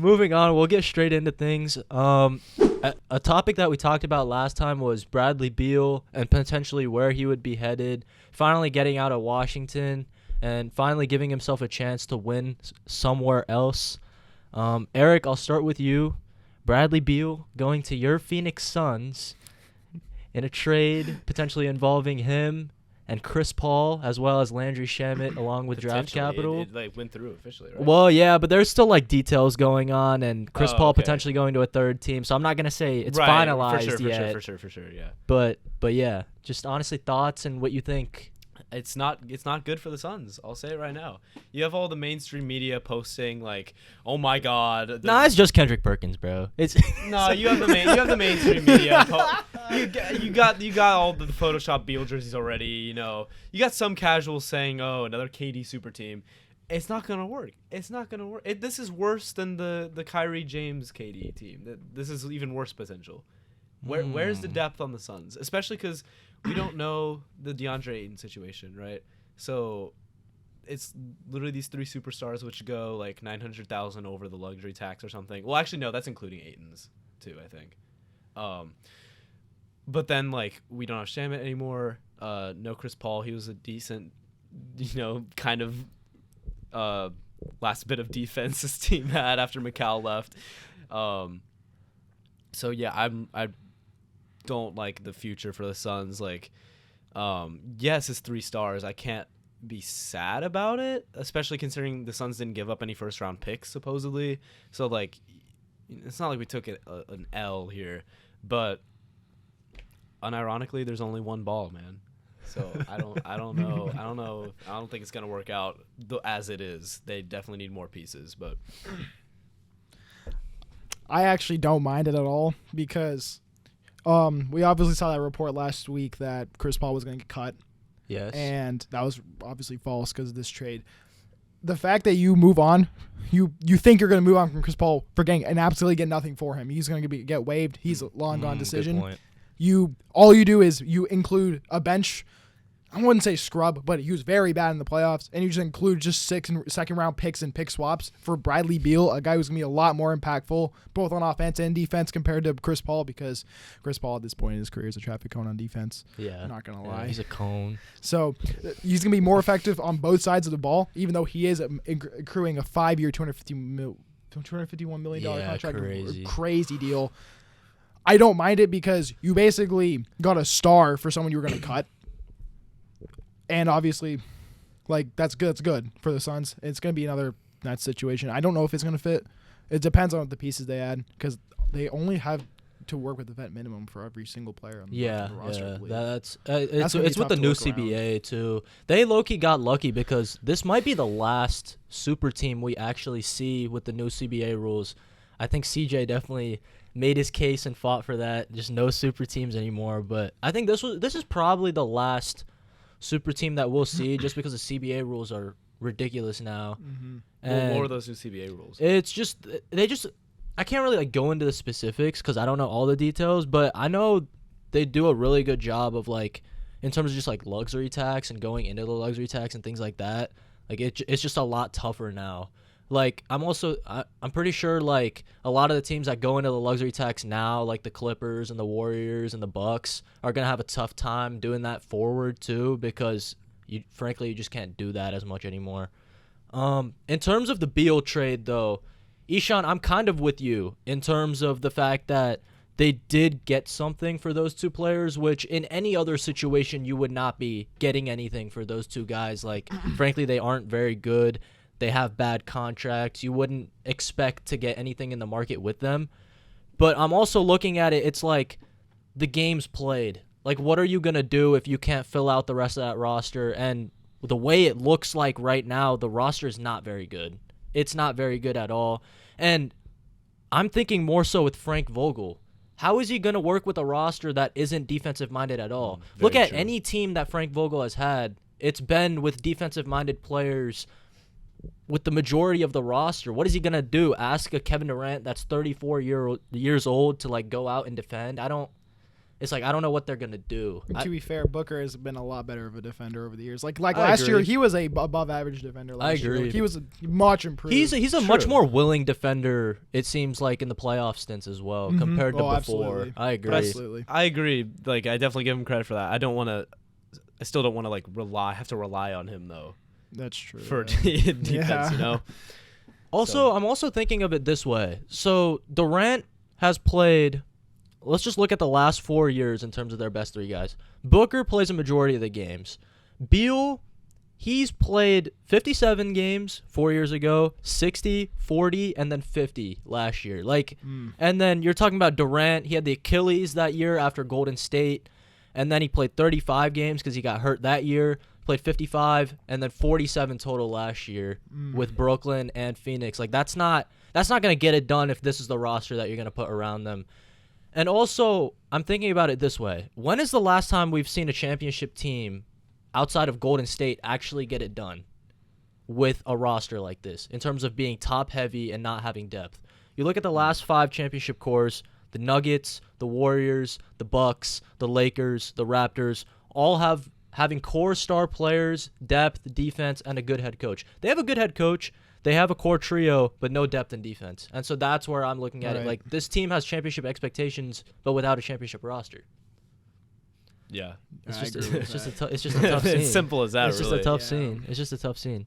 moving on, we'll get straight into things. A topic that we talked about last time was Bradley Beal and potentially where he would be headed. Finally getting out of Washington and finally giving himself a chance to win somewhere else. Eric, I'll start with you. Bradley Beal going to your Phoenix Suns in a trade potentially involving him and Chris Paul, as well as Landry Shamet, along with draft capital. It like went through officially, right? Well, yeah, but there's still like details going on, and Chris Paul okay. potentially going to a third team. So I'm not gonna say it's right, finalized yet. For sure, yeah. But yeah, just honestly thoughts and what you think. It's not good for the Suns. I'll say it right now. You have all the mainstream media posting like, "Oh my God." Nah, it's just Kendrick Perkins, bro. It's no, you have the mainstream media. You got all the Photoshop Beal jerseys already. You know, you got some casuals saying, "Oh, another KD super team." It's not gonna work. It's not gonna work. This is worse than the Kyrie James KD team. This is even worse potential. Where's the depth on the Suns, especially because we don't know the DeAndre Ayton situation, right? So it's literally these three superstars which go like $900,000 over the luxury tax or something. Well, actually, no, that's including Ayton's too, I think. But then like we don't have Shamet anymore. No Chris Paul. He was a decent, kind of last bit of defense this team had after Mikal left. So yeah, I don't like the future for the Suns. Like, yes, it's 3 stars. I can't be sad about it, especially considering the Suns didn't give up any first round picks supposedly. So like, it's not like we took an L here, but unironically, there's only one ball, man. So I don't know. I don't think it's gonna work out as it is. They definitely need more pieces, but I actually don't mind it at all because we obviously saw that report last week that Chris Paul was going to get cut. Yes. And that was obviously false because of this trade. The fact that you move on, you think you're going to move on from Chris Paul for getting and absolutely get nothing for him. He's going to get waived. He's a long gone decision. Good point. All you do is you include a bench. I wouldn't say scrub, but he was very bad in the playoffs, and you just include just 6 second-round picks and pick swaps for Bradley Beal, a guy who's going to be a lot more impactful, both on offense and defense, compared to Chris Paul, because Chris Paul at this point in his career is a traffic cone on defense. Yeah. I'm not going to lie. He's a cone. So he's going to be more effective on both sides of the ball, even though he is accruing a 5-year, $251 million contract. Crazy deal. I don't mind it because you basically got a star for someone you were going to cut. And obviously, like, that's good. That's good for the Suns. It's going to be another Nets situation. I don't know if it's going to fit. It depends on the pieces they add because they only have to work with the vet minimum for every single player on the roster. It's with the new CBA too. They low-key got lucky because this might be the last super team we actually see with the new CBA rules. I think CJ definitely made his case and fought for that. Just no super teams anymore. But I think this is probably the last super team that we'll see just because the CBA rules are ridiculous now. Mm-hmm. And what are those new CBA rules? It's just I can't really like go into the specifics because I don't know all the details, but I know they do a really good job of like in terms of just like luxury tax and going into the luxury tax and things like that. Like it's just a lot tougher now. Like I'm pretty sure like a lot of the teams that go into the luxury tax now, like the Clippers and the Warriors and the Bucks, are gonna have a tough time doing that forward too because you just can't do that as much anymore. In terms of the Beal trade though, Ishan, I'm kind of with you in terms of the fact that they did get something for those 2 players, which in any other situation you would not be getting anything for those 2 guys. Like frankly, they aren't very good. They have bad contracts. You wouldn't expect to get anything in the market with them. But I'm also looking at it, it's like the game's played. Like, what are you going to do if you can't fill out the rest of that roster? And the way it looks like right now, the roster is not very good. It's not very good at all. And I'm thinking more so with Frank Vogel. How is he going to work with a roster that isn't defensive-minded at all? Look at any team that Frank Vogel has had. It's been with defensive-minded players with the majority of the roster. What is he going to do? Ask a Kevin Durant that's 34 years old to like go out and defend? it's like I don't know what they're gonna do. To be fair, Booker has been a lot better of a defender over the years. Like I last year, agree. he was a above average defender. Last year. agree. Like, he was much improved. He's a much more willing defender. It seems like in the playoff stints as well compared to before. Absolutely. I agree. Absolutely. I agree. Like I definitely give him credit for that. I still don't want to like have to rely on him though That's true. for yeah. defense. You know. Also, I'm also thinking of it this way. So Durant has played. Let's just look at the last 4 years in terms of their best 3 guys. Booker plays a majority of the games. Beal, he's played 57 games 4 years ago, 60, 40, and then 50 last year. And then you're talking about Durant. He had the Achilles that year after Golden State, and then he played 35 games because he got hurt that year. Played 55 and then 47 total last year with Brooklyn and Phoenix. Like that's not gonna get it done if this is the roster that you're gonna put around them. And also, I'm thinking about it this way. When is the last time we've seen a championship team outside of Golden State actually get it done with a roster like this in terms of being top-heavy and not having depth? You look at the last 5 championship cores, the Nuggets, the Warriors, the Bucks, the Lakers, the Raptors, all having core star players, depth, defense, and a good head coach. They have a good head coach. They have a core trio, but no depth in defense. And so that's where I'm looking at it. Like, this team has championship expectations, but without a championship roster. Yeah. It's just a tough scene. It's simple as that. It's just really. a tough scene. It's just a tough scene.